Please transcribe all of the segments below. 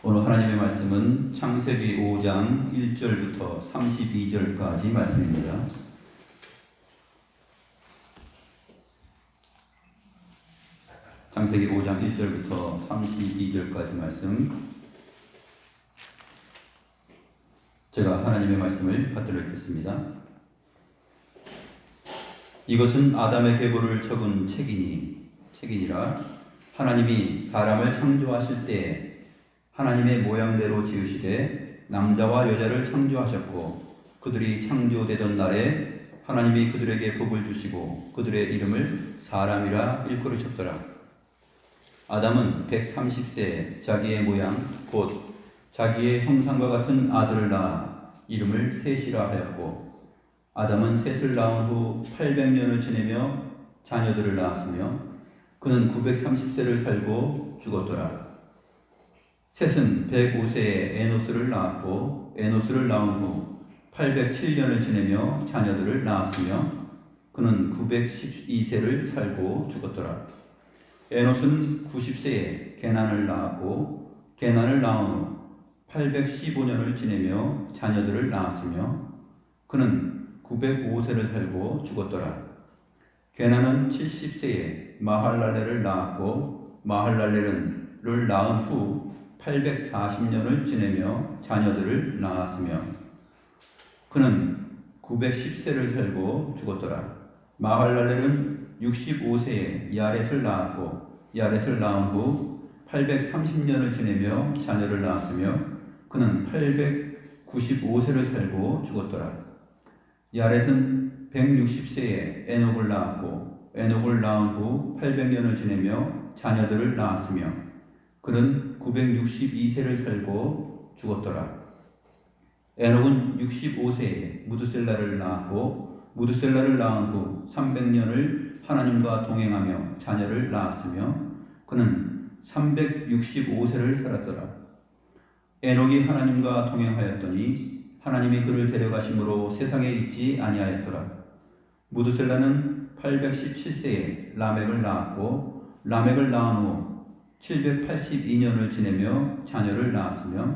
오늘 하나님의 말씀은 창세기 5장 1절부터 32절까지 말씀입니다. 창세기 5장 1절부터 32절까지 말씀, 제가 하나님의 말씀을 받들어 읽겠습니다. 이것은 아담의 계보를 적은 책이니라. 하나님이 사람을 창조하실 때에 하나님의 모양대로 지으시되 남자와 여자를 창조하셨고, 그들이 창조되던 날에 하나님이 그들에게 복을 주시고 그들의 이름을 사람이라 일컬으셨더라. 아담은 130세에 자기의 모양 곧 자기의 형상과 같은 아들을 낳아 이름을 셋이라 하였고, 아담은 셋을 낳은 후 800년을 지내며 자녀들을 낳았으며 그는 930세를 살고 죽었더라. 셋은 105세에 에노스를 낳았고, 에노스를 낳은 후 807년을 지내며 자녀들을 낳았으며 그는 912세를 살고 죽었더라. 에노스는 90세에 게난을 낳았고, 게난을 낳은 후 815년을 지내며 자녀들을 낳았으며 그는 905세를 살고 죽었더라. 게난은 70세에 마할랄렐을 낳았고, 마할랄렐을 낳은 후 840년을 지내며 자녀들을 낳았으며 그는 910세를 살고 죽었더라. 마할랄렐은 65세에 야렛을 낳았고, 야렛을 낳은 후 830년을 지내며 자녀를 낳았으며 그는 895세를 살고 죽었더라. 야렛은 160세에 에녹을 낳았고, 에녹을 낳은 후 800년을 지내며 자녀들을 낳았으며 그는 962세를 살고 죽었더라. 에녹은 65세에 무드셀라를 낳았고, 무드셀라를 낳은 후 300년을 하나님과 동행하며 자녀를 낳았으며 그는 365세를 살았더라. 에녹이 하나님과 동행하였더니 하나님이 그를 데려가심으로 세상에 있지 아니하였더라. 무드셀라는 817세에 라멕을 낳았고, 라멕을 낳은 후 782년을 지내며 자녀를 낳았으며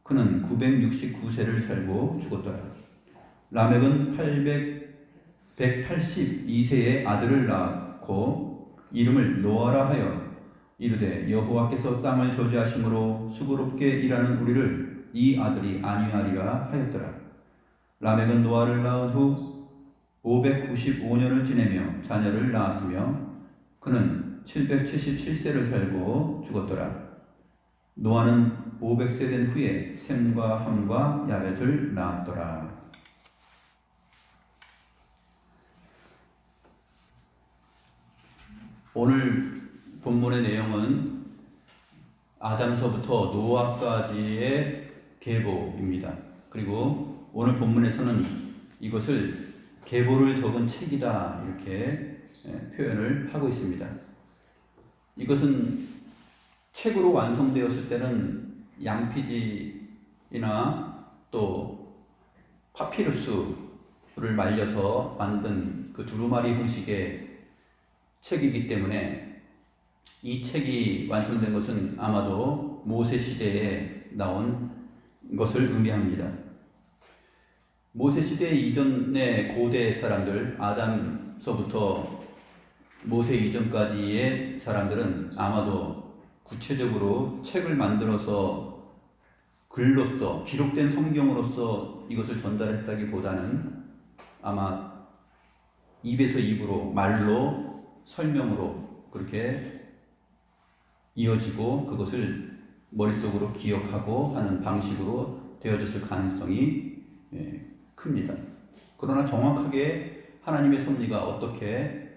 그는 969세를 살고 죽었더라. 라멕은 182세에 아들을 낳고 이름을 노아라 하여 이르되, 여호와께서 땅을 저주하심으로 수고롭게 일하는 우리를 이 아들이 안위하리라 하였더라. 라멕은 노아를 낳은 후 595년을 지내며 자녀를 낳았으며 그는 777세를 살고 죽었더라. 노아는 500세 된 후에 셈과 함과 야벳을 낳았더라. 오늘 본문의 내용은 아담서부터 노아까지의 계보입니다. 그리고 오늘 본문에서는 이것을 계보를 적은 책이다 이렇게 표현을 하고 있습니다. 이것은 책으로 완성되었을 때는 양피지나 또 파피루스를 말려서 만든 그 두루마리 형식의 책이기 때문에 이 책이 완성된 것은 아마도 모세 시대에 나온 것을 의미합니다. 모세 시대 이전의 고대 사람들, 아담서부터 모세 이전까지의 사람들은 아마도 구체적으로 책을 만들어서 글로써, 기록된 성경으로서 이것을 전달했다기보다는 아마 입에서 입으로, 말로, 설명으로 그렇게 이어지고 그것을 머릿속으로 기억하고 하는 방식으로 되어졌을 가능성이 큽니다. 그러나 정확하게 하나님의 섭리가 어떻게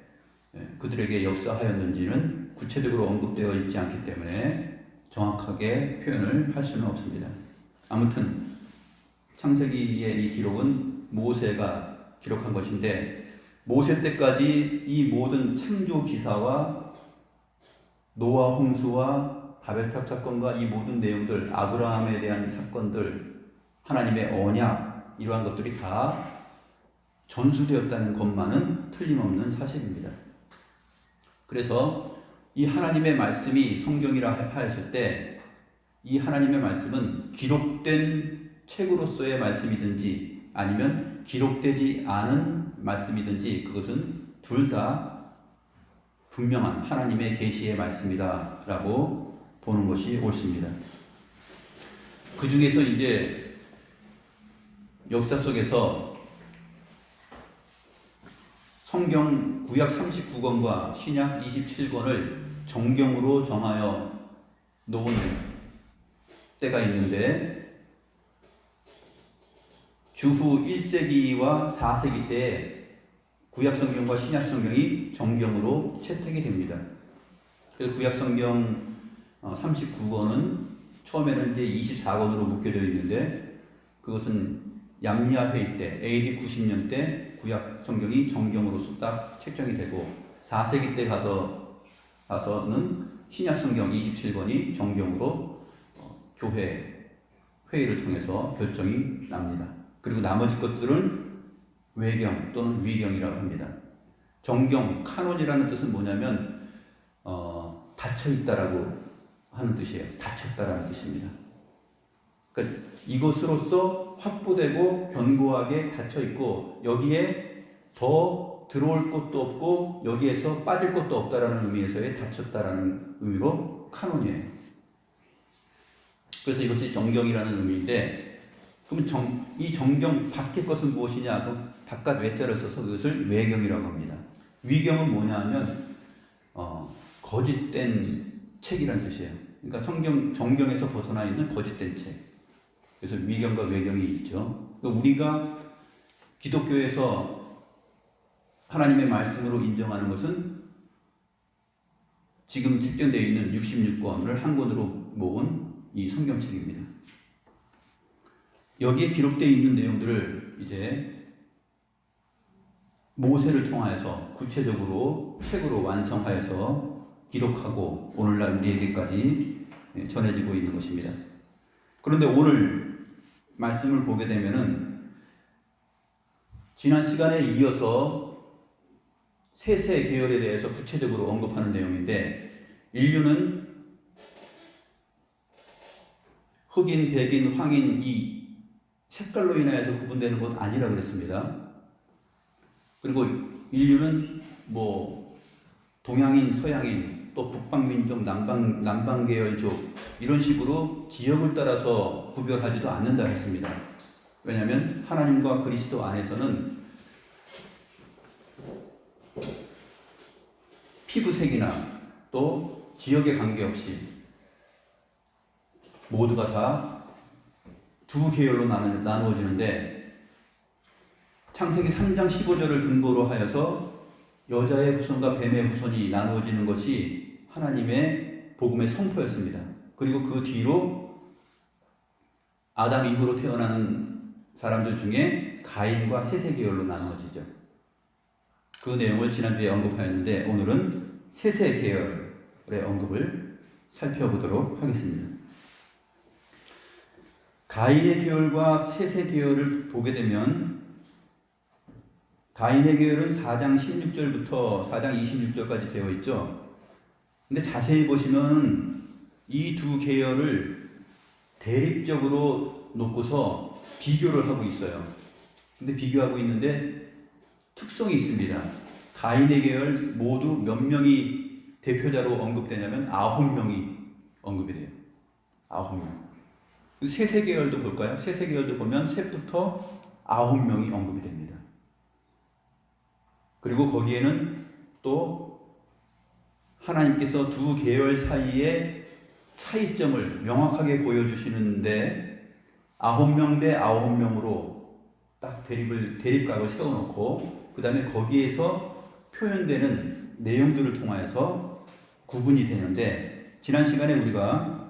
그들에게 역사하였는지는 구체적으로 언급되어 있지 않기 때문에 정확하게 표현을 할 수는 없습니다. 아무튼 창세기의 이 기록은 모세가 기록한 것인데, 모세 때까지 이 모든 창조 기사와 노아 홍수와 바벨탑 사건과 이 모든 내용들, 아브라함에 대한 사건들, 하나님의 언약, 이러한 것들이 다 전수되었다는 것만은 틀림없는 사실입니다. 그래서 이 하나님의 말씀이 성경이라 하였을 때 이 하나님의 말씀은 기록된 책으로서의 말씀이든지 아니면 기록되지 않은 말씀이든지 그것은 둘 다 분명한 하나님의 계시의 말씀이다라고 보는 것이 옳습니다. 그 중에서 이제 역사 속에서 성경 구약 39권과 신약 27권을 정경으로 정하여 놓은 때가 있는데 주후 1세기와 4세기 때에 구약 성경과 신약 성경이 정경으로 채택이 됩니다. 그래서 구약 성경 39권은 처음에는 이제 24권으로 묶여져 있는데 그것은 얌리아 회의 때 AD 90년 때 구약 성경이 정경으로서 딱 책정이 되고 4세기 때 가서는 신약 성경 27권이 정경으로 교회 회의를 통해서 결정이 납니다. 그리고 나머지 것들은 외경 또는 위경이라고 합니다. 정경, 카논이라는 뜻은 뭐냐면 닫혀있다라고 하는 뜻이에요. 닫혔다라는 뜻입니다. 그러니까 이것으로서 확보되고 견고하게 닫혀있고 여기에 더 들어올 것도 없고 여기에서 빠질 것도 없다라는 의미에서의 닫혔다라는 의미로 카논이에요. 그래서 이것이 정경이라는 의미인데 그러면 이 정경 밖의 것은 무엇이냐? 그럼 바깥 외자를 써서 그것을 외경이라고 합니다. 위경은 뭐냐 하면 거짓된 책이라는 뜻이에요. 그러니까 정경에서 벗어나 있는 거짓된 책. 그래서 위경과 외경이 있죠. 그러니까 우리가 기독교에서 하나님의 말씀으로 인정하는 것은 지금 책정되어 있는 66권을 한 권으로 모은 이 성경책입니다. 여기에 기록되어 있는 내용들을 이제 모세를 통하여서 구체적으로 책으로 완성하여서 기록하고 오늘날 우리에게까지 전해지고 있는 것입니다. 그런데 오늘 말씀을 보게 되면은 지난 시간에 이어서 세세 계열에 대해서 구체적으로 언급하는 내용인데 인류는 흑인, 백인, 황인 이 색깔로 인하여서 구분되는 것 아니라 그랬습니다. 그리고 인류는 동양인, 서양인, 또 북방민족, 남방계열족 이런 식으로 지역을 따라서 구별하지도 않는다 했습니다. 왜냐하면 하나님과 그리스도 안에서는 피부색이나 또 지역에 관계없이 모두가 다 두 계열로 나누어지는데 창세기 3장 15절을 근거로 하여서 여자의 후손과 뱀의 후손이 나누어지는 것이 하나님의 복음의 선포였습니다. 그리고 그 뒤로 아담 이후로 태어나는 사람들 중에 가인과 셋의 계열로 나누어지죠. 그 내용을 지난주에 언급하였는데 오늘은 셋의 계열의 언급을 살펴보도록 하겠습니다. 가인의 계열과 셋의 계열을 보게 되면 가인의 계열은 4장 16절부터 4장 26절까지 되어 있죠. 근데 자세히 보시면 이 두 계열을 대립적으로 놓고서 비교를 하고 있어요. 근데 비교하고 있는데 특성이 있습니다. 가인의 계열 모두 몇 명이 대표자로 언급되냐면 9명이 언급이 돼요. 9명. 셋의 계열도 볼까요? 셋의 계열도 보면 셋부터 9명이 언급이 됩니다. 그리고 거기에는 또 하나님께서 두 계열 사이의 차이점을 명확하게 보여주시는데 9명 대 9명으로 딱 대립각을 세워놓고 그 다음에 거기에서 표현되는 내용들을 통하여서 구분이 되는데 지난 시간에 우리가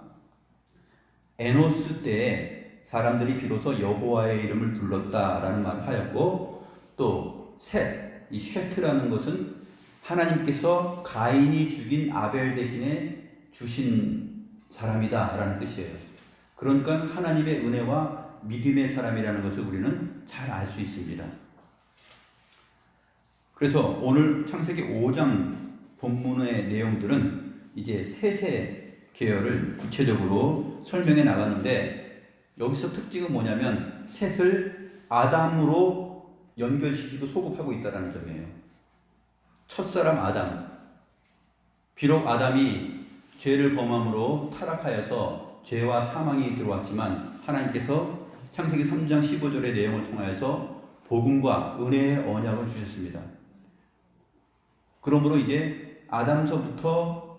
에노스 때에 사람들이 비로소 여호와의 이름을 불렀다라는 말을 하였고 또 셋, 이 쉐트라는 것은 하나님께서 가인이 죽인 아벨 대신에 주신 사람이다라는 뜻이에요. 그러니까 하나님의 은혜와 믿음의 사람이라는 것을 우리는 잘 알 수 있습니다. 그래서 오늘 창세기 5장 본문의 내용들은 이제 셋의 계열을 구체적으로 설명해 나가는데, 여기서 특징은 뭐냐면 셋을 아담으로 연결시키고 소급하고 있다는 점이에요. 첫사람 아담. 비록 아담이 죄를 범함으로 타락하여서 죄와 사망이 들어왔지만, 하나님께서 창세기 3장 15절의 내용을 통하여서 복음과 은혜의 언약을 주셨습니다. 그러므로 이제 아담서부터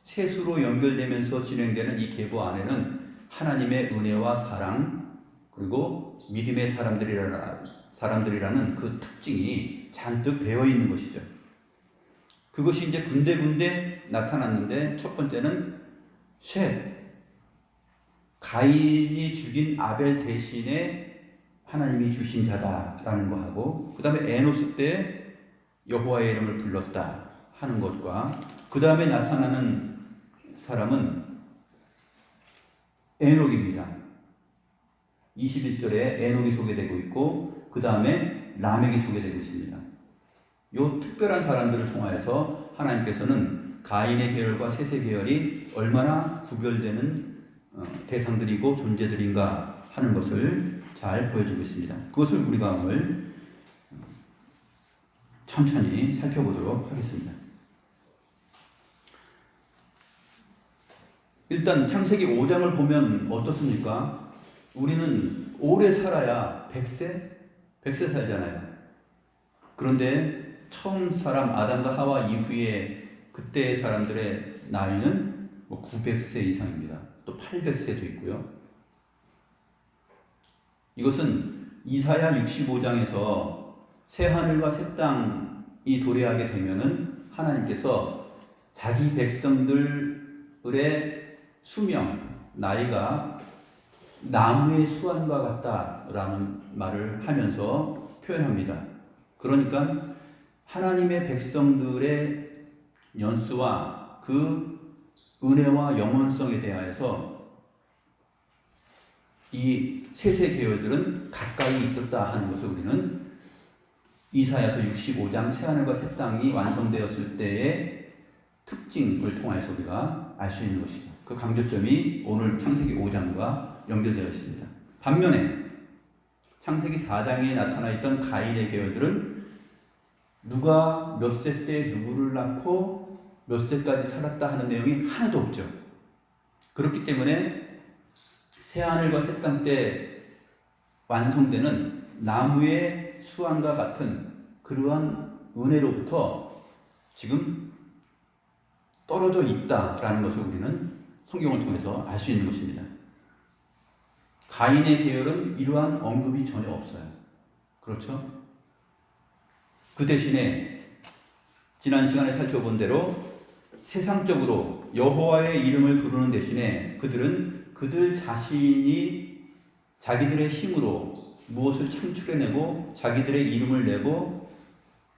셋으로 연결되면서 진행되는 이 계보 안에는 하나님의 은혜와 사랑, 그리고 믿음의 사람들이라는 그 특징이 잔뜩 배어 있는 것이죠. 그것이 이제 군데군데 나타났는데, 첫 번째는 셋, 가인이 죽인 아벨 대신에 하나님이 주신 자다라는 거하고, 그 다음에 에노스 때 여호와의 이름을 불렀다 하는 것과, 그 다음에 나타나는 사람은 에녹입니다. 21절에 에녹이 소개되고 있고, 그 다음에 라멕이 소개되고 있습니다. 이 특별한 사람들을 통하여서 하나님께서는 가인의 계열과 셋의 계열이 얼마나 구별되는 대상들이고 존재들인가 하는 것을 잘 보여주고 있습니다. 그것을 우리가 오늘 천천히 살펴보도록 하겠습니다. 일단 창세기 5장을 보면 어떻습니까? 우리는 오래 살아야 100세 살잖아요. 그런데 처음 사람 아담과 하와 이후에 그때의 사람들의 나이는 900세 이상입니다. 또 800세도 있고요. 이것은 이사야 65장에서 새 하늘과 새 땅이 도래하게 되면은 하나님께서 자기 백성들의 수명, 나이가 나무의 수완과 같다라는 말을 하면서 표현합니다. 그러니까 하나님의 백성들의 연수와 그 은혜와 영원성에 대하여서 이 셋의 계열들은 가까이 있었다 하는 것을 우리는 이사야서 65장 새하늘과 새 땅이 완성되었을 때의 특징을 통해서 우리가 알 수 있는 것이죠. 그 강조점이 오늘 창세기 5장과 연결되어 있습니다. 반면에 창세기 4장에 나타나 있던 가인의 계열들은 누가 몇 세 때 누구를 낳고 몇 세까지 살았다 하는 내용이 하나도 없죠. 그렇기 때문에 새하늘과 새 땅 때 완성되는 나무의 수완과 같은 그러한 은혜로부터 지금 떨어져 있다라는 것을 우리는 성경을 통해서 알 수 있는 것입니다. 가인의 계열은 이러한 언급이 전혀 없어요. 그렇죠? 그 대신에 지난 시간에 살펴본 대로 세상적으로 여호와의 이름을 부르는 대신에 그들은 그들 자신이 자기들의 힘으로 무엇을 창출해내고 자기들의 이름을 내고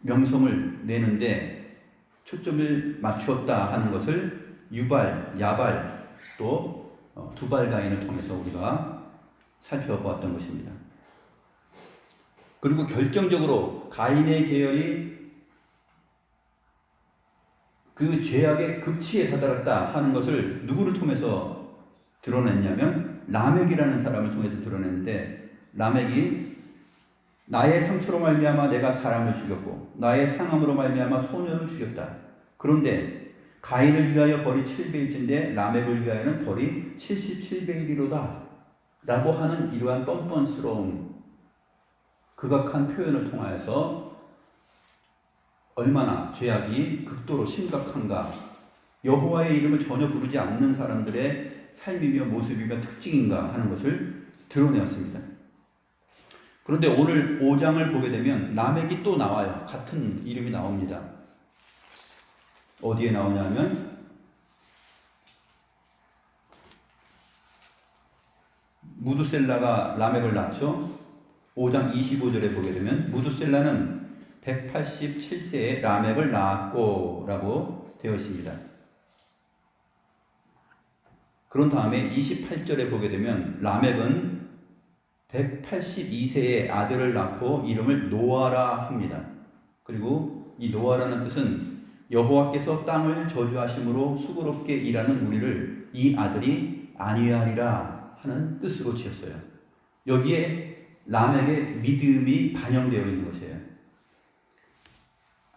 명성을 내는데 초점을 맞추었다 하는 것을 유발, 야발, 또 두발 가인을 통해서 우리가 살펴보았던 것입니다. 그리고 결정적으로 가인의 계열이 그 죄악의 극치에 다다랐다 하는 것을 누구를 통해서 드러냈냐면 라멕이라는 사람을 통해서 드러냈는데, 라멕이 나의 상처로 말미암아 내가 사람을 죽였고 나의 상함으로 말미암아 소년을 죽였다. 그런데 가인을 위하여 벌이 7배일진데 라멕을 위하여는 벌이 77배이리로다 라고 하는 이러한 뻔뻔스러운 극악한 표현을 통하여서 얼마나 죄악이 극도로 심각한가, 여호와의 이름을 전혀 부르지 않는 사람들의 삶이며 모습이며 특징인가 하는 것을 드러내었습니다. 그런데 오늘 5장을 보게 되면 라멕이 또 나와요. 같은 이름이 나옵니다. 어디에 나오냐면 무두셀라가 라멕을 낳죠. 5장 25절에 보게 되면 무두셀라는 187세에 라멕을 낳았고 라고 되어 있습니다. 그런 다음에 28절에 보게 되면 라멕은 182세에 아들을 낳고 이름을 노아라 합니다. 그리고 이 노아라는 뜻은 여호와께서 땅을 저주하심으로 수고롭게 일하는 우리를 이 아들이 안위하리라 하는 뜻으로 지었어요. 여기에 람에게 믿음이 반영되어 있는 것이에요.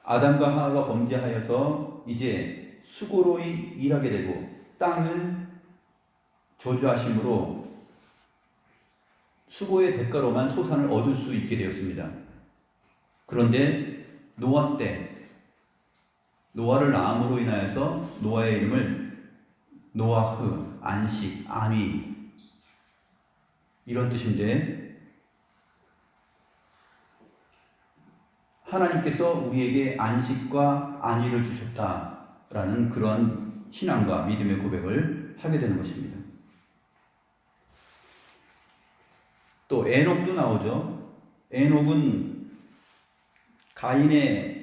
아담과 하와가 범죄하여서 이제 수고로 일하게 되고 땅을 저주하심으로 수고의 대가로만 소산을 얻을 수 있게 되었습니다. 그런데 노아 때 노아를 낳음으로 인하여서 노아의 이름을 노아흐, 안식, 안위 이런 뜻인데, 하나님께서 우리에게 안식과 안위를 주셨다라는 그런 신앙과 믿음의 고백을 하게 되는 것입니다. 또 에녹도 나오죠. 에녹은 가인의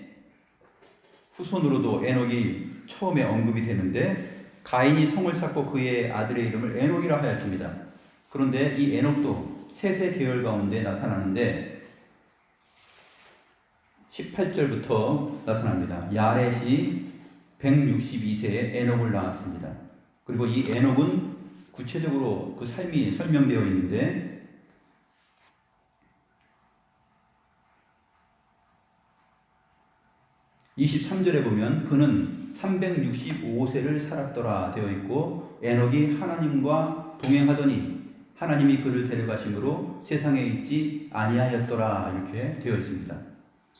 후손으로도 에녹이 처음에 언급이 되는데, 가인이 성을 쌓고 그의 아들의 이름을 에녹이라 하였습니다. 그런데 이 에녹도 셋의 계열 가운데 나타나는데 18절부터 나타납니다. 야렛이 162세에 에녹을 낳았습니다. 그리고 이 에녹은 구체적으로 그 삶이 설명되어 있는데, 23절에 보면 그는 365세를 살았더라 되어 있고, 에녹이 하나님과 동행하더니 하나님이 그를 데려가심으로 세상에 있지 아니하였더라 이렇게 되어 있습니다.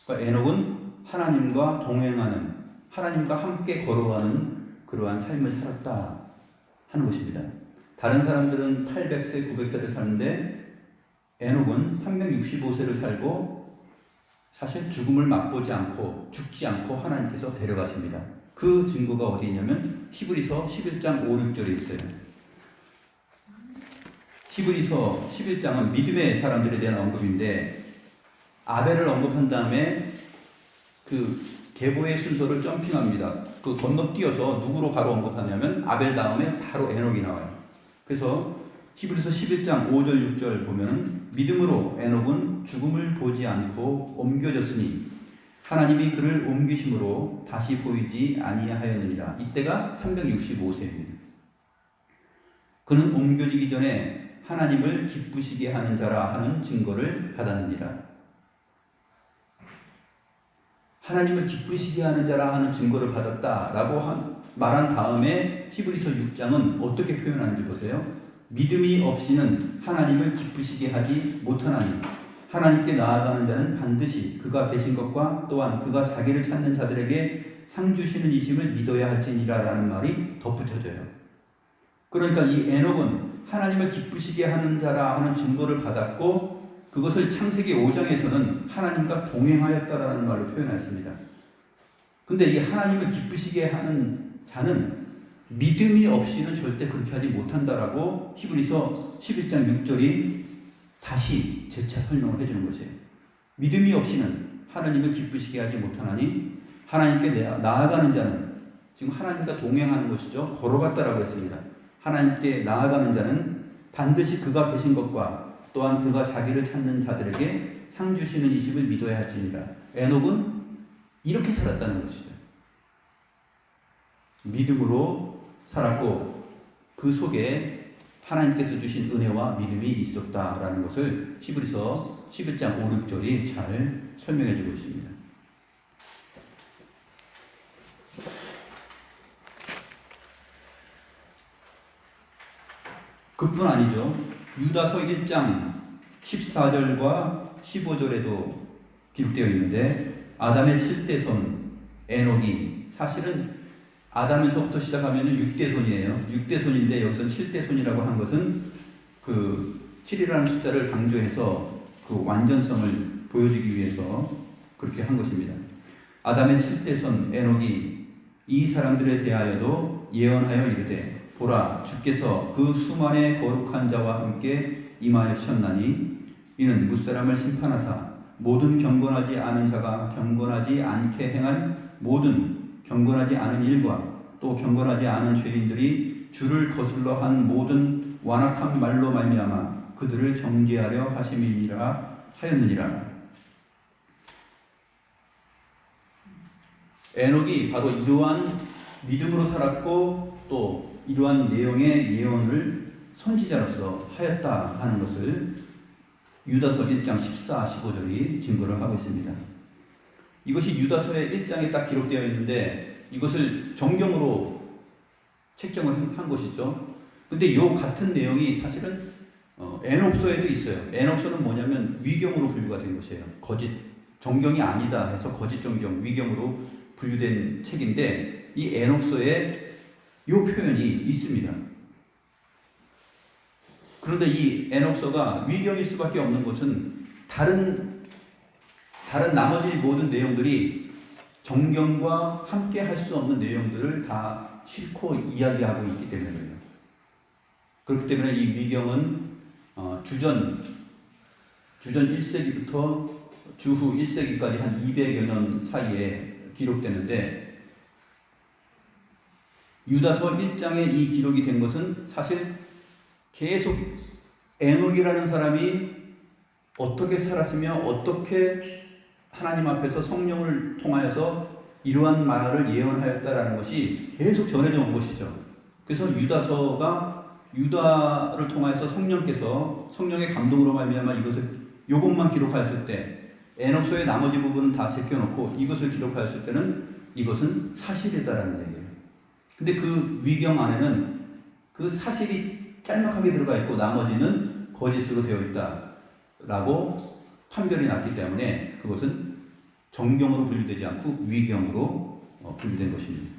그러니까 에녹은 하나님과 동행하는, 하나님과 함께 걸어가는 그러한 삶을 살았다 하는 것입니다. 다른 사람들은 800세, 900세를 사는데 에녹은 365세를 살고 사실 죽음을 맛보지 않고 죽지 않고 하나님께서 데려가십니다. 그 증거가 어디 있냐면 히브리서 11장 5, 6절에 있어요. 히브리서 11장은 믿음의 사람들에 대한 언급인데, 아벨을 언급한 다음에 그 계보의 순서를 점핑합니다. 그 건너뛰어서 누구로 바로 언급하냐면 아벨 다음에 바로 에녹이 나와요. 그래서 히브리서 11장 5절 6절 보면 믿음으로 에녹은 죽음을 보지 않고 옮겨졌으니 하나님이 그를 옮기심으로 다시 보이지 아니하였느니라. 이때가 365세입니다. 그는 옮겨지기 전에 하나님을 기쁘시게 하는 자라 하는 증거를 받았느니라. 하나님을 기쁘시게 하는 자라 하는 증거를 받았다라고 말한 다음에 히브리서 6장은 어떻게 표현하는지 보세요. 믿음이 없이는 하나님을 기쁘시게 하지 못하나니 하나님께 나아가는 자는 반드시 그가 계신 것과 또한 그가 자기를 찾는 자들에게 상 주시는 이심을 믿어야 할지니라 라는 말이 덧붙여져요. 그러니까 이 에녹은 하나님을 기쁘시게 하는 자라 하는 증거를 받았고, 그것을 창세기 5장에서는 하나님과 동행하였다라는 말로 표현했습니다. 근데 이 하나님을 기쁘시게 하는 자는 믿음이 없이는 절대 그렇게 하지 못한다라고 히브리서 11장 6절이 다시 재차 설명을 해주는 것이에요. 믿음이 없이는 하나님을 기쁘시게 하지 못하나니 하나님께 나아가는 자는, 지금 하나님과 동행하는 것이죠. 걸어갔다라고 했습니다. 하나님께 나아가는 자는 반드시 그가 계신 것과 또한 그가 자기를 찾는 자들에게 상 주시는 이심을 믿어야 할지니라. 에녹은 이렇게 살았다는 것이죠. 믿음으로 살았고 그 속에 하나님께서 주신 은혜와 믿음이 있었다라는 것을 히브리서 11장 5, 6절이 잘 설명해 주고 있습니다. 그뿐 아니죠. 유다서 1장 14절과 15절에도 기록되어 있는데, 아담의 7대 손 에녹이 사실은 아담에서부터 시작하면 6대 손이에요. 6대 손인데 여기서 7대 손이라고 한 것은 그 7이라는 숫자를 강조해서 그 완전성을 보여주기 위해서 그렇게 한 것입니다. 아담의 7대 손 에녹이 이 사람들에 대하여도 예언하여 이르되, 보라, 주께서 그 수만의 거룩한 자와 함께 임하셨나니 이는 무사람을 심판하사 모든 경건하지 않은 자가 경건하지 않게 행한 모든 경건하지 않은 일과 또 경건하지 않은 죄인들이 주를 거슬러 한 모든 완악한 말로 말미암아 그들을 정죄하려 하심이니라 하였느니라. 에녹이 바로 이러한 믿음으로 살았고 또 이러한 내용의 예언을 선지자로서 하였다 하는 것을 유다서 1장 14, 15절이 증거를 하고 있습니다. 이것이 유다서의 1장에 딱 기록되어 있는데 이것을 정경으로 책정을 한 것이죠. 근데 이 같은 내용이 사실은 에녹서에도 있어요. 에녹서는 뭐냐면 위경으로 분류가 된 것이에요. 거짓 정경이 아니다 해서 거짓 정경, 위경으로 분류된 책인데 이 에녹서에 이 표현이 있습니다. 그런데 이 에녹서가 위경일 수밖에 없는 것은 다른 나머지 모든 내용들이 정경과 함께 할 수 없는 내용들을 다 싣고 이야기하고 있기 때문이에요. 그렇기 때문에 이 위경은 주전 1세기부터 주후 1세기까지 한 200여 년 사이에 기록되는데 유다서 1장에 이 기록이 된 것은 사실 계속 에녹이라는 사람이 어떻게 살았으며 어떻게 하나님 앞에서 성령을 통하여서 이러한 말을 예언하였다라는 것이 계속 전해져 온 것이죠. 그래서 유다서가 유다를 통하여서 성령의 감동으로 말미암아 이것만 기록하였을 때 에녹서의 나머지 부분은 다 제껴놓고 이것을 기록하였을 때는 이것은 사실이다라는 얘기예요. 근데 그 위경 안에는 그 사실이 짤막하게 들어가 있고 나머지는 거짓으로 되어 있다라고 판별이 났기 때문에 그것은 정경으로 분류되지 않고 위경으로 분류된 것입니다.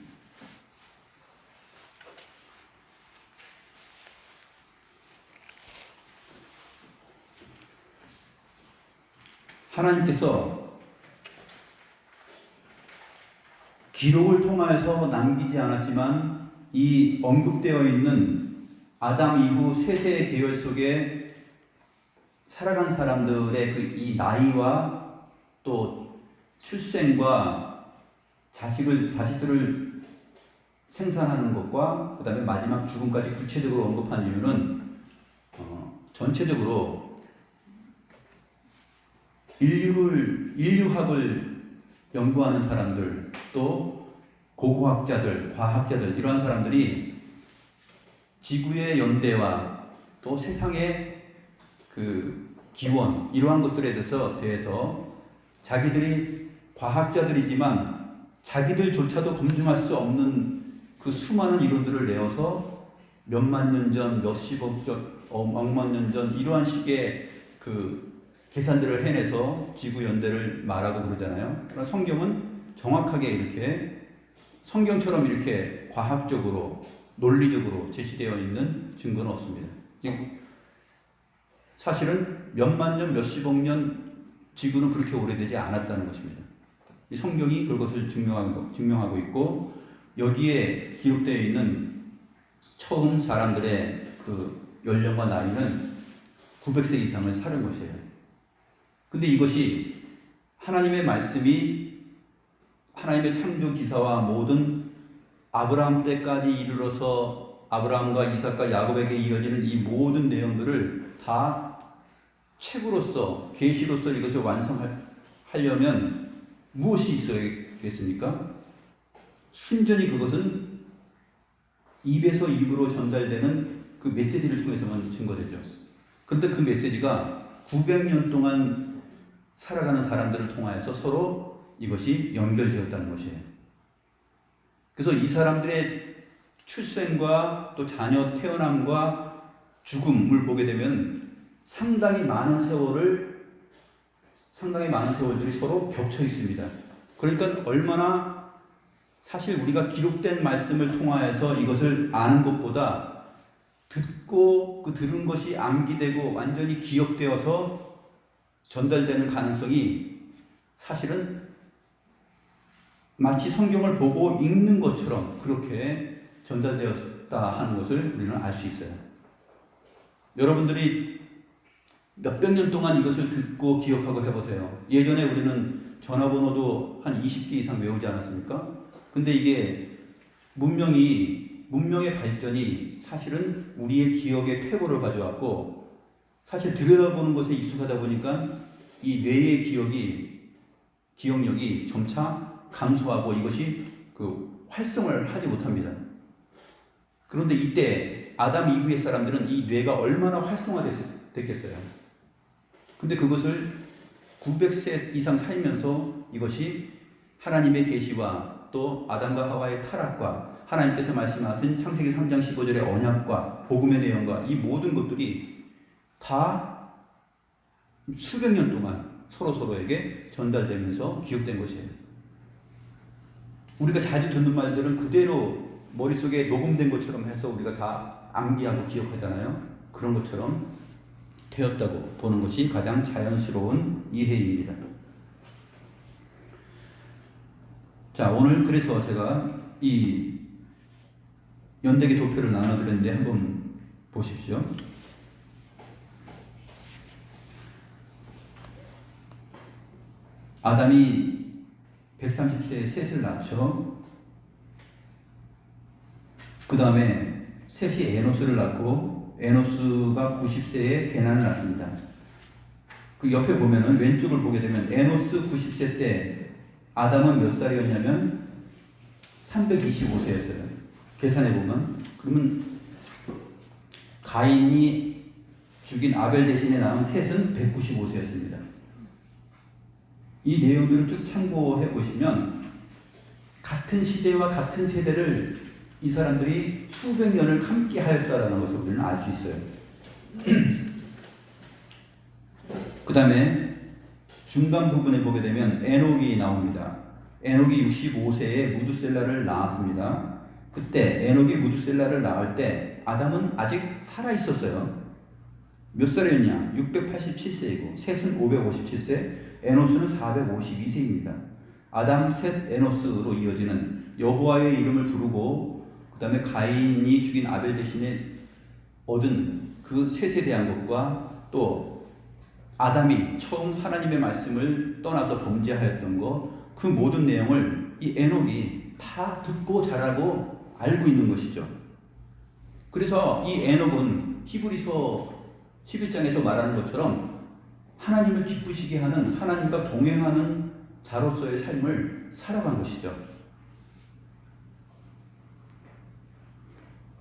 하나님께서 기록을 통하여서 남기지 않았지만 이 언급되어 있는 아담 이후 셋의 계열 속에 살아간 사람들의 이 나이와 또 출생과 자식들을 생산하는 것과 그 다음에 마지막 죽음까지 구체적으로 언급한 이유는 전체적으로 인류학을 연구하는 사람들 또 고고학자들, 과학자들 이러한 사람들이 지구의 연대와 또 세상의 그 기원 이러한 것들에 대해서 자기들이 과학자들이지만 자기들조차도 검증할 수 없는 그 수많은 이론들을 내어서 몇만 년 전, 몇십억 전, 억만 년 전 이러한 식의 그 계산들을 해내서 지구 연대를 말하고 그러잖아요. 그러나 성경은 정확하게 이렇게 성경처럼 이렇게 과학적으로 논리적으로 제시되어 있는 증거는 없습니다. 사실은 몇만 년, 몇십억 년 지구는 그렇게 오래되지 않았다는 것입니다. 이 성경이 그것을 증명하고 있고 여기에 기록되어 있는 처음 사람들의 그 연령과 나이는 900세 이상을 사는 것이에요. 근데 이것이 하나님의 말씀이 하나님의 창조 기사와 모든 아브라함 때까지 이르러서 아브라함과 이삭과 야곱에게 이어지는 이 모든 내용들을 다 책으로서 계시로서 이것을 완성하려면 무엇이 있어야겠습니까? 순전히 그것은 입에서 입으로 전달되는 그 메시지를 통해서만 증거되죠. 그런데 그 메시지가 900년 동안 살아가는 사람들을 통하여서 서로 이것이 연결되었다는 것이에요. 그래서 이 사람들의 출생과 또 자녀 태어남과 죽음을 보게 되면 상당히 많은 세월들이 서로 겹쳐 있습니다. 그러니까 얼마나 사실 우리가 기록된 말씀을 통하여서 이것을 아는 것보다 듣고 그 들은 것이 암기되고 완전히 기억되어서 전달되는 가능성이 사실은 마치 성경을 보고 읽는 것처럼 그렇게 전달되었다 하는 것을 우리는 알 수 있어요. 여러분들이 몇백 년 동안 이것을 듣고 기억하고 해보세요. 예전에 우리는 전화번호도 한 20개 이상 외우지 않았습니까? 근데 이게 문명의 발전이 사실은 우리의 기억의 퇴보를 가져왔고 사실 들여다보는 것에 익숙하다 보니까 이 뇌의 기억력이 점차 감소하고 이것이 그 활성을 하지 못합니다. 그런데 이때 아담 이후의 사람들은 이 뇌가 얼마나 활성화됐겠어요. 근데 그것을 900세 이상 살면서 이것이 하나님의 계시와 또 아담과 하와의 타락과 하나님께서 말씀하신 창세기 3장 15절의 언약과 복음의 내용과 이 모든 것들이 다 수백 년 동안 서로에게 전달되면서 기억된 것이에요. 우리가 자주 듣는 말들은 그대로 머릿속에 녹음된 것처럼 해서 우리가 다 암기하고 기억하잖아요. 그런 것처럼 되었다고 보는 것이 가장 자연스러운 이해입니다. 자, 오늘 그래서 제가 이 연대기 도표를 나눠드렸는데 한번 보십시오. 아담이 130세에 셋을 낳죠. 그 다음에 셋이 에노스를 낳고 에노스가 90세에 게난을 낳습니다. 그 옆에 보면은 왼쪽을 보게 되면 에노스 90세 때 아담은 몇 살이었냐면 325세였어요. 계산해 보면 그러면 가인이 죽인 아벨 대신에 낳은 셋은 195세였습니다. 이 내용들을 쭉 참고해 보시면 같은 시대와 같은 세대를 이 사람들이 수백 년을 함께 하였다라는 것을 우리는 알 수 있어요. 그 다음에 중간 부분에 보게 되면 에녹이 나옵니다. 에녹이 65세에 무두셀라를 낳았습니다. 그때 에녹이 무두셀라를 낳을 때 아담은 아직 살아 있었어요. 몇 살이었냐? 687세이고 셋은 557세, 에노스는 452세입니다. 아담, 셋, 에노스로 이어지는 여호와의 이름을 부르고 그 다음에 가인이 죽인 아벨 대신에 얻은 그 셋에 대한 것과 또 아담이 처음 하나님의 말씀을 떠나서 범죄하였던 것, 그 모든 내용을 이 에녹이 다 듣고 잘하고 알고 있는 것이죠. 그래서 이 에녹은 히브리서 11장에서 말하는 것처럼 하나님을 기쁘시게 하는, 하나님과 동행하는 자로서의 삶을 살아간 것이죠.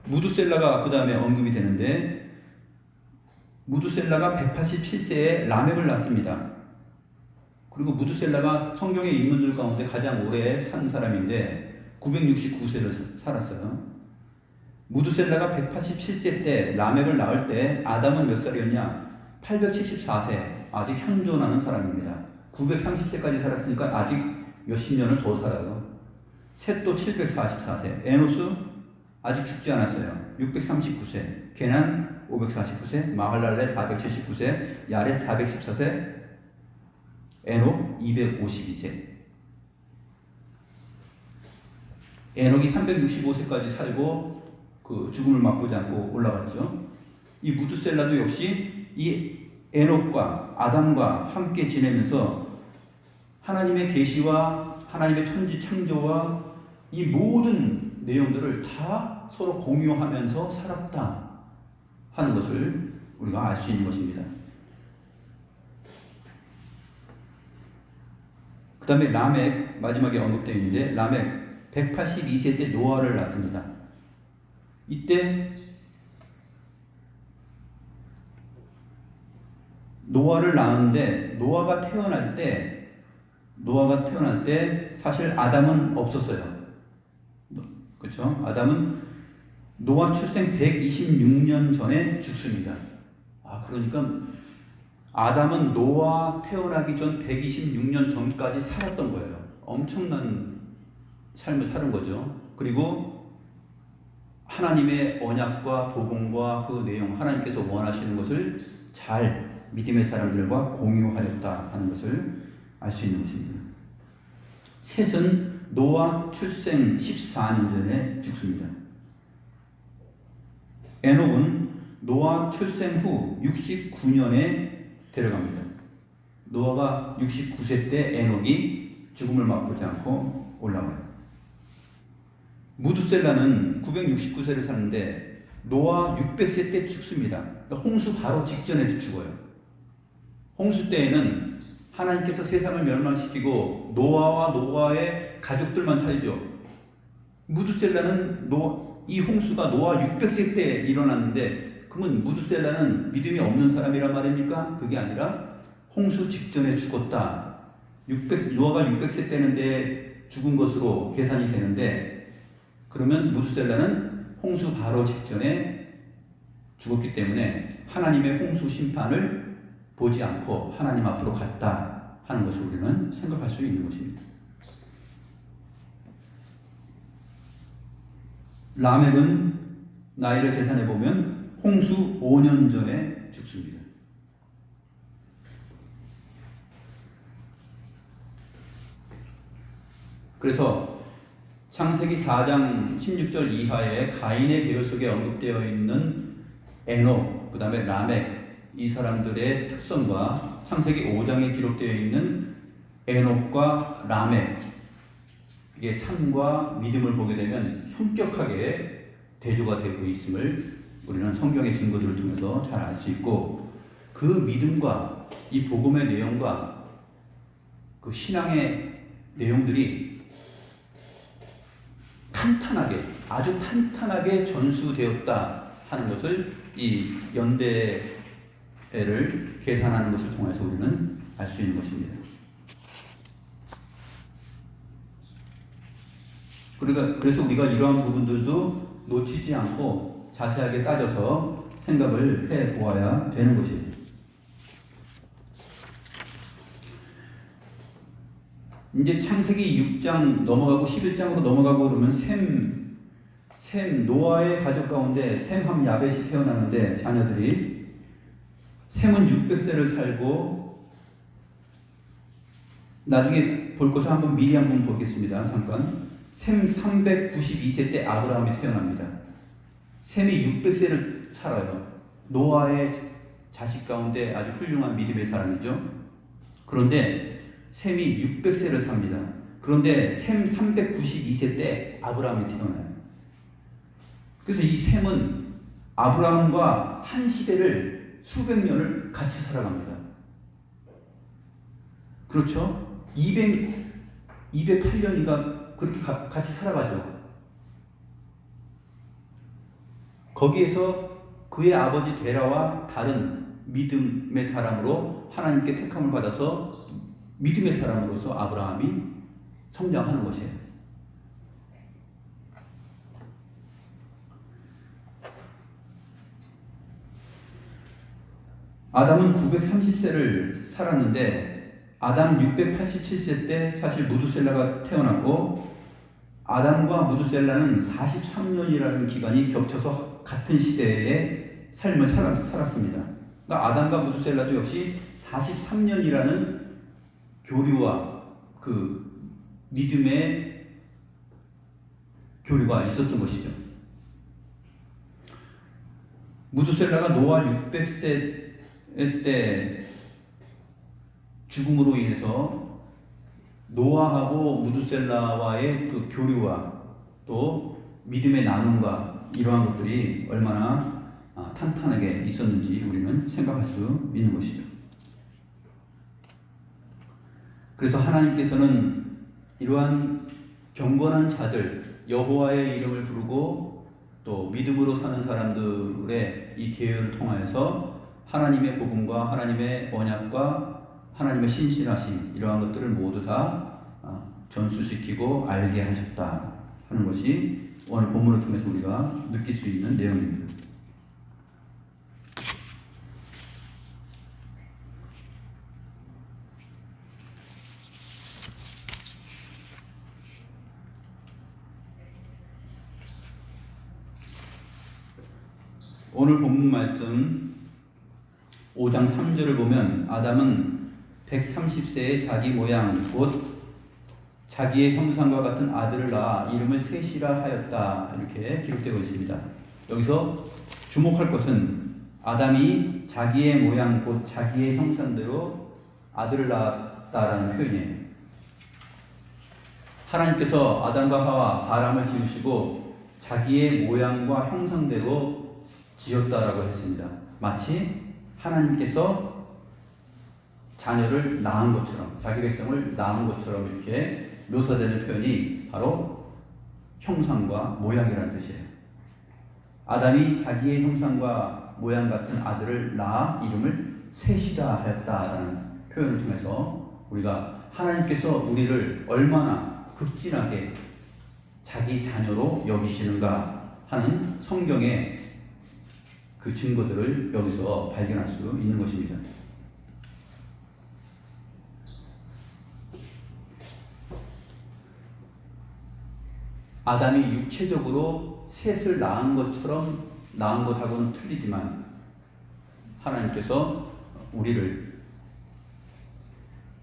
무두셀라가 그 다음에 언급이 되는데, 무두셀라가 187세에 라멕을 낳습니다. 그리고 무두셀라가 성경의 인물들 가운데 가장 오래 산 사람인데 969세를 살았어요. 무두셀라가 187세 때 라멕을 낳을 때 아담은 몇 살이었냐? 874세, 아직 현존하는 사람입니다. 930세까지 살았으니까 아직 몇십 년을 더 살아요. 셋도 744세, 에노스 아직 죽지 않았어요. 639세, 게난 549세, 마할랄레 479세, 야렛 414세, 에녹 252세. 에녹이 365세까지 살고 그 죽음을 맛보지 않고 올라갔죠. 이 무두셀라도 역시 이 에녹과 아담과 함께 지내면서 하나님의 계시와 하나님의 천지 창조와 이 모든 내용들을 다 서로 공유하면서 살았다 하는 것을 우리가 알 수 있는 것입니다. 그 다음에 라멕, 마지막에 언급되어 있는데 라멕 182세 때 노아를 낳습니다. 이때 노아를 낳았는데 노아가 태어날 때 사실 아담은 없었어요. 그렇죠? 아담은 노아 출생 126년 전에 죽습니다. 그러니까 아담은 노아 태어나기 전 126년 전까지 살았던 거예요. 엄청난 삶을 사는 거죠. 그리고 하나님의 언약과 복음과 그 내용, 하나님께서 원하시는 것을 잘 믿음의 사람들과 공유하였다 하는 것을 알 수 있는 것입니다. 셋은 노아 출생 14년 전에 죽습니다. 에녹은 노아 출생 후 69년에 데려갑니다. 노아가 69세 때 에녹이 죽음을 맛보지 않고 올라가요. 무두셀라는 969세를 사는데 노아 600세 때 죽습니다. 그러니까 홍수 바로 직전에 죽어요. 홍수 때에는 하나님께서 세상을 멸망시키고 노아와 노아의 가족들만 살죠. 무두셀라는 이 홍수가 노아 600세 때 일어났는데, 그러면 무두셀라는 믿음이 없는 사람이란 말입니까? 그게 아니라 홍수 직전에 죽었다. 노아가 600세 때는데 죽은 것으로 계산이 되는데, 그러면 무두셀라는 홍수 바로 직전에 죽었기 때문에 하나님의 홍수 심판을 보지 않고 하나님 앞으로 갔다 하는 것을 우리는 생각할 수 있는 것입니다. 라멕은 나이를 계산해 보면 홍수 5년 전에 죽습니다. 그래서 창세기 4장 16절 이하에 가인의 계열 속에 언급되어 있는 에녹, 그 다음에 라멕, 이 사람들의 특성과 창세기 5장에 기록되어 있는 에녹과 라멕, 이게 삶과 믿음을 보게 되면 현격하게 대조가 되고 있음을 우리는 성경의 증거들을 통해서 잘 알 수 있고, 그 믿음과 이 복음의 내용과 그 신앙의 내용들이 아주 탄탄하게 전수되었다 하는 것을 이 연대를 계산하는 것을 통해서 우리는 알 수 있는 것입니다. 그래서 우리가 이러한 부분들도 놓치지 않고 자세하게 따져서 생각을 해 보아야 되는 것입니다. 이제 창세기 6장 넘어가고 11장으로 넘어가고 그러면 셈 노아의 가족 가운데 셈, 함, 야벳이 태어나는데 자녀들이, 셈은 600세를 살고, 나중에 볼 것을 미리 한번 보겠습니다. 잠깐. 셈 392세 때 아브라함이 태어납니다. 셈이 600세를 살아요. 노아의 자식 가운데 아주 훌륭한 믿음의 사람이죠. 그런데 셈이 600세를 삽니다. 그런데 셈 392세 때 아브라함이 태어나요. 그래서 이 셈은 아브라함과 한 시대를 수백 년을 같이 살아갑니다. 그렇죠? 208년이가 그렇게 같이 살아가죠. 거기에서 그의 아버지 데라와 다른 믿음의 사람으로 하나님께 택함을 받아서 믿음의 사람으로서 아브라함이 성장하는 것이에요. 아담은 930세를 살았는데, 아담 687세 때 사실 무두셀라가 태어났고, 아담과 무두셀라는 43년이라는 기간이 겹쳐서 같은 시대의 삶을 살았습니다. 그러니까 아담과 무두셀라도 역시 43년이라는 교류와 그 믿음의 교류가 있었던 것이죠. 무두셀라가 노아 600세 때 죽음으로 인해서 노아하고 무두셀라와의 그 교류와 또 믿음의 나눔과 이러한 것들이 얼마나 탄탄하게 있었는지 우리는 생각할 수 있는 것이죠. 그래서 하나님께서는 이러한 경건한 자들, 여호와의 이름을 부르고 또 믿음으로 사는 사람들의 이 계율을 통하여서 하나님의 복음과 하나님의 언약과 하나님의 신실하심, 이러한 것들을 모두 다 전수시키고 알게 하셨다 하는 것이 오늘 본문을 통해서 우리가 느낄 수 있는 내용입니다. 오늘 본문 말씀 5장 3절을 보면 아담은 130세에 자기 모양 곧 자기의 형상과 같은 아들을 낳아 이름을 셋이라 하였다, 이렇게 기록되고 있습니다. 여기서 주목할 것은 아담이 자기의 모양 곧 자기의 형상대로 아들을 낳았다라는 표현이에요. 하나님께서 아담과 하와 사람을 지으시고 자기의 모양과 형상대로 지었다라고 했습니다. 마치 하나님께서 자녀를 낳은 것처럼, 자기 백성을 낳은 것처럼 이렇게 묘사되는 표현이 바로 형상과 모양이라는 뜻이에요. 아담이 자기의 형상과 모양 같은 아들을 낳아 이름을 셋이다 하였다라는 표현을 통해서 우리가 하나님께서 우리를 얼마나 극진하게 자기 자녀로 여기시는가 하는 성경의 그 증거들을 여기서 발견할 수 있는 것입니다. 아담이 육체적으로 셋을 낳은 것처럼 낳은 것하고는 틀리지만 하나님께서 우리를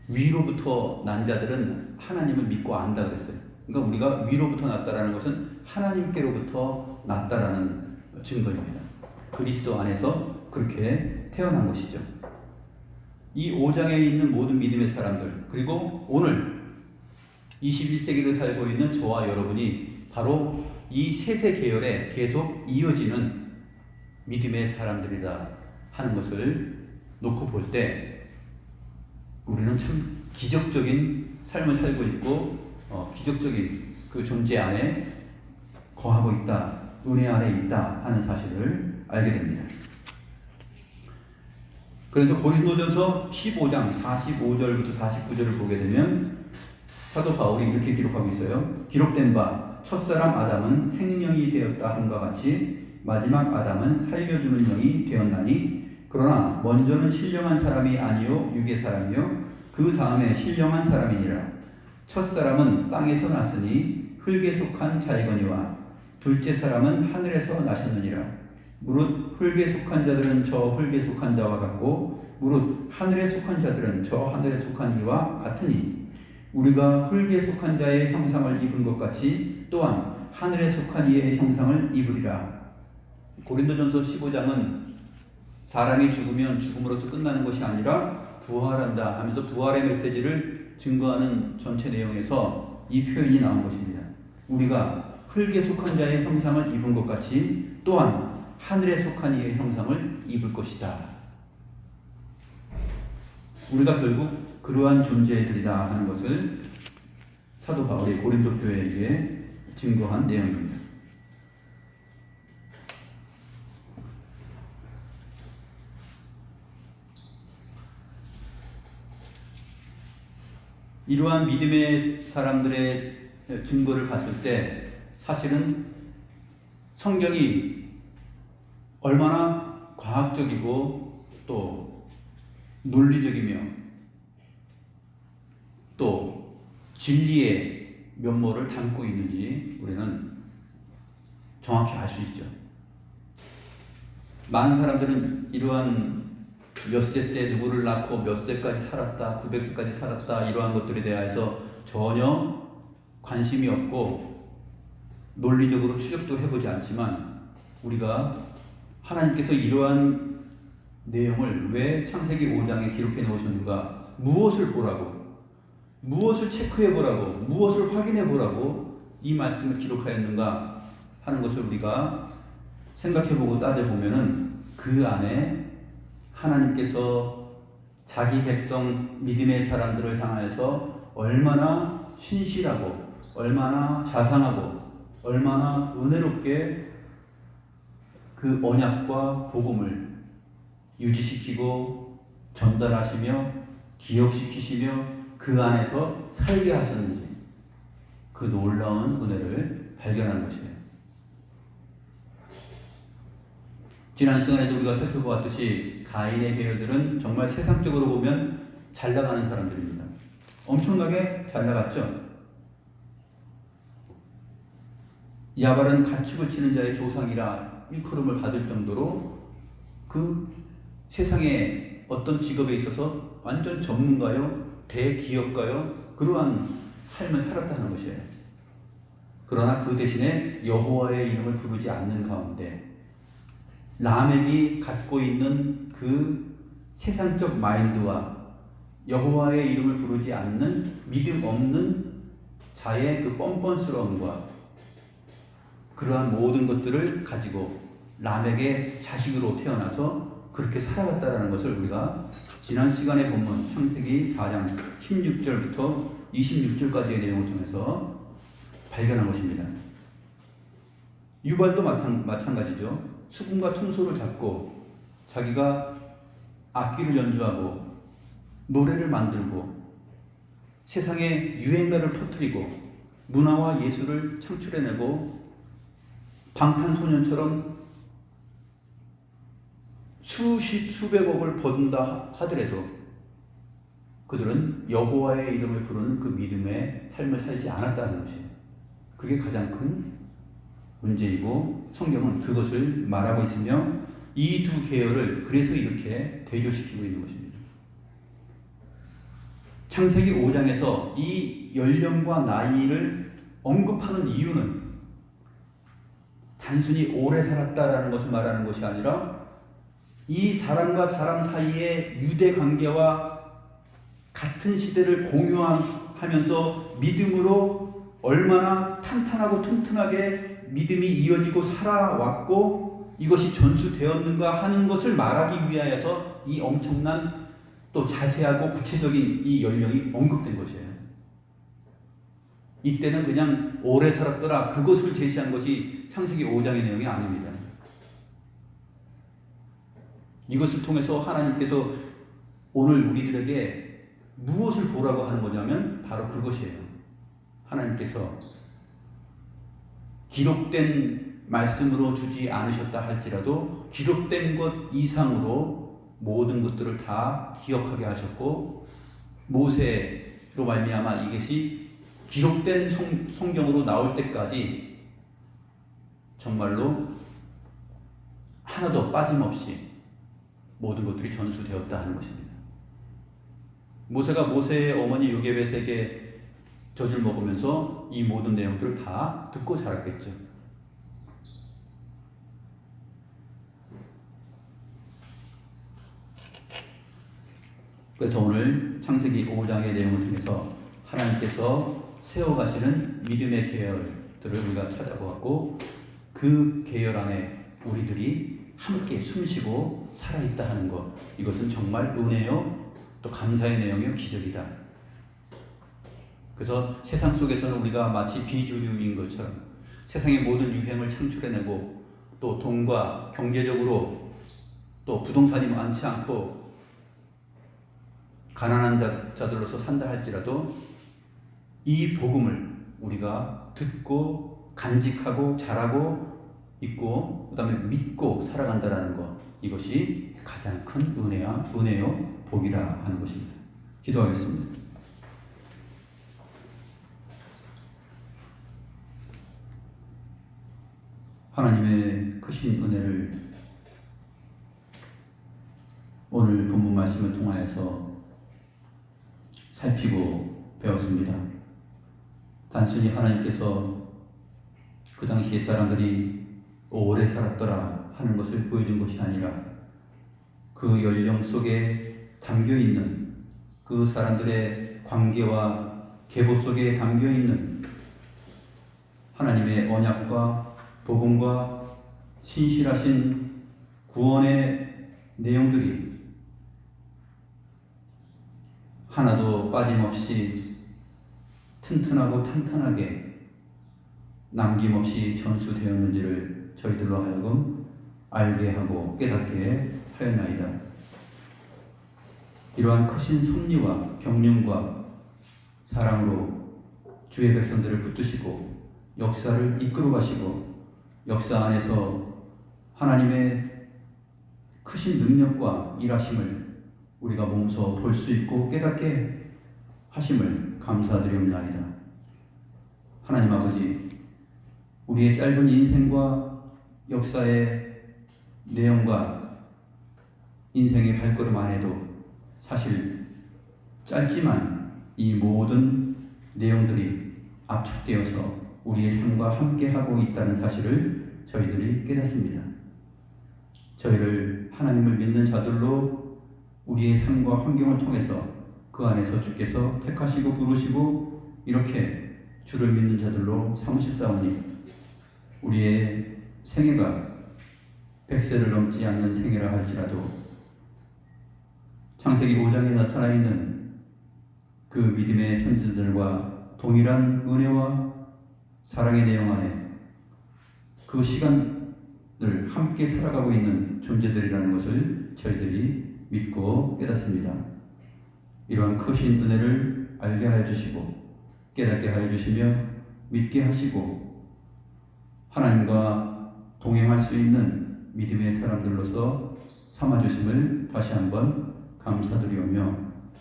위로부터 난 자들은 하나님을 믿고 안다 그랬어요. 그러니까 우리가 위로부터 났다라는 것은 하나님께로부터 났다라는 증거입니다. 그리스도 안에서 그렇게 태어난 것이죠. 이 5장에 있는 모든 믿음의 사람들, 그리고 오늘 21세기를 살고 있는 저와 여러분이 바로 이 셋의 계열에 계속 이어지는 믿음의 사람들이다 하는 것을 놓고 볼 때 우리는 참 기적적인 삶을 살고 있고 기적적인 그 존재 안에 거하고 있다, 은혜 안에 있다 하는 사실을 알게 됩니다. 그래서 고린도전서 15장 45절부터 49절을 보게 되면 사도 바울이 이렇게 기록하고 있어요. 기록된 바 첫사람 아담은 생명이 되었다 함과 같이 마지막 아담은 살려주는 영이 되었나니 그러나 먼저는 신령한 사람이 아니요 육의 사람이요 그 다음에 신령한 사람이니라. 첫사람은 땅에서 났으니 흙에 속한 자이거니와 둘째 사람은 하늘에서 나셨느니라. 무릇 흙에 속한 자들은 저 흙에 속한 자와 같고 무릇 하늘에 속한 자들은 저 하늘에 속한 이와 같으니 우리가 흙에 속한 자의 형상을 입은 것 같이 또한 하늘에 속한 이의 형상을 입으리라. 고린도전서 15장은 사람이 죽으면 죽음으로써 끝나는 것이 아니라 부활한다 하면서 부활의 메시지를 증거하는 전체 내용에서 이 표현이 나온 것입니다. 우리가 흙에 속한 자의 형상을 입은 것 같이 또한 하늘에 속한 이의 형상을 입을 것이다. 우리가 결국 그러한 존재들이다 하는 것을 사도 바울이 고린도 교회에게 증거한 내용입니다. 이러한 믿음의 사람들의 증거를 봤을 때 사실은 성경이 얼마나 과학적이고 또 논리적이며 또 진리의 면모를 담고 있는지 우리는 정확히 알 수 있죠. 많은 사람들은 이러한 몇 세 때 누구를 낳고 몇 세까지 살았다, 900세까지 살았다 이러한 것들에 대해서 전혀 관심이 없고 논리적으로 추적도 해보지 않지만 우리가 하나님께서 이러한 내용을 왜 창세기 5장에 기록해 놓으셨는가, 무엇을 보라고, 무엇을 체크해 보라고, 무엇을 확인해 보라고 이 말씀을 기록하였는가 하는 것을 우리가 생각해 보고 따져보면은 그 안에 하나님께서 자기 백성 믿음의 사람들을 향하여서 얼마나 신실하고 얼마나 자상하고 얼마나 은혜롭게 그 언약과 복음을 유지시키고 전달하시며 기억시키시며 그 안에서 살게 하셨는지 그 놀라운 은혜를 발견하는 것이에요. 지난 시간에도 우리가 살펴보았듯이 가인의 계열들은 정말 세상적으로 보면 잘 나가는 사람들입니다. 엄청나게 잘 나갔죠. 야발은 가축을 치는 자의 조상이라 일컬음을 받을 정도로 그 세상의 어떤 직업에 있어서 완전 전문가요, 대기업가요, 그러한 삶을 살았다는 것이에요. 그러나 그 대신에 여호와의 이름을 부르지 않는 가운데 라멕이 갖고 있는 그 세상적 마인드와 여호와의 이름을 부르지 않는 믿음 없는 자의 그 뻔뻔스러움과 그러한 모든 것들을 가지고 라멕의 자식으로 태어나서 그렇게 살아갔다라는 것을 우리가 지난 시간의 본문 창세기 4장 16절부터 26절까지의 내용을 통해서 발견한 것입니다. 유발도 마찬가지죠. 수금과 퉁소를 잡고 자기가 악기를 연주하고 노래를 만들고 세상에 유행가를 퍼뜨리고 문화와 예술을 창출해내고 방탄소년처럼 수백억을 번다 하더라도 그들은 여호와의 이름을 부르는 그 믿음의 삶을 살지 않았다는 것이에요. 그게 가장 큰 문제이고 성경은 그것을 말하고 있으며 이 두 계열을 그래서 이렇게 대조시키고 있는 것입니다. 창세기 5장에서 이 연령과 나이를 언급하는 이유는 단순히 오래 살았다라는 것을 말하는 것이 아니라 이 사람과 사람 사이의 유대 관계와 같은 시대를 공유하면서 믿음으로 얼마나 탄탄하고 튼튼하게 믿음이 이어지고 살아왔고 이것이 전수되었는가 하는 것을 말하기 위하여서 이 엄청난 또 자세하고 구체적인 이 연령이 언급된 것이에요. 이때는 그냥 오래 살았더라 그것을 제시한 것이 창세기 5장의 내용이 아닙니다. 이것을 통해서 하나님께서 오늘 우리들에게 무엇을 보라고 하는 거냐면 바로 그것이에요. 하나님께서 기록된 말씀으로 주지 않으셨다 할지라도 기록된 것 이상으로 모든 것들을 다 기억하게 하셨고 모세로 말미암아 이것이 기록된 성경으로 나올 때까지 정말로 하나도 빠짐없이 모든 것들이 전수되었다 하는 것입니다. 모세가 모세의 어머니 요게벳에게 젖을 먹으면서 이 모든 내용들을 다 듣고 자랐겠죠. 그래서 오늘 창세기 5장의 내용을 통해서 하나님께서 세워가시는 믿음의 계열들을 우리가 찾아보았고 그 계열 안에 우리들이 함께 숨쉬고 살아있다 하는 것, 이것은 정말 은혜요 또 감사의 내용이요 기적이다. 그래서 세상 속에서는 우리가 마치 비주류인 것처럼 세상의 모든 유행을 창출해내고 또 돈과 경제적으로 또 부동산이 많지 않고 가난한 자들로서 산다 할지라도 이 복음을 우리가 듣고 간직하고 잘하고 있고 그 다음에 믿고 살아간다라는 것, 이것이 가장 큰 은혜요 복이라 하는 것입니다. 기도하겠습니다. 하나님의 크신 은혜를 오늘 본문 말씀을 통하여서 살피고 배웠습니다. 단순히 하나님께서 그 당시의 사람들이 오래 살았더라 하는 것을 보여준 것이 아니라 그 연령 속에 담겨있는 그 사람들의 관계와 계보 속에 담겨있는 하나님의 언약과 복음과 신실하신 구원의 내용들이 하나도 빠짐없이 튼튼하고 탄탄하게 남김없이 전수되었는지를 저희들로 하여금 알게 하고 깨닫게 하였나이다. 이러한 크신 섭리와 경륜과 사랑으로 주의 백성들을 붙드시고 역사를 이끌어 가시고 역사 안에서 하나님의 크신 능력과 일하심을 우리가 몸소 볼 수 있고 깨닫게 하심을 감사드리옵나이다. 하나님 아버지, 우리의 짧은 인생과 역사의 내용과 인생의 발걸음 안에도 사실 짧지만 이 모든 내용들이 압축되어서 우리의 삶과 함께하고 있다는 사실을 저희들이 깨닫습니다. 저희를 하나님을 믿는 자들로 우리의 삶과 환경을 통해서 그 안에서 주께서 택하시고 부르시고 이렇게 주를 믿는 자들로 삼으실사오니 우리의 생애가 100세를 넘지 않는 생애라 할지라도 창세기 5장에 나타나 있는 그 믿음의 선지자들과 동일한 은혜와 사랑의 내용 안에 그 시간을 함께 살아가고 있는 존재들이라는 것을 저희들이 믿고 깨닫습니다. 이러한 크신 은혜를 알게 하여 주시고 깨닫게 하여 주시며 믿게 하시고 하나님과 동행할 수 있는 믿음의 사람들로서 삼아주심을 다시 한번 감사드리오며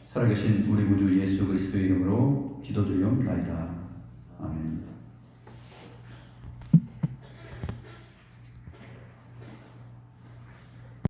살아계신 우리 구주 예수 그리스도의 이름으로 기도드리옵나이다. 아멘.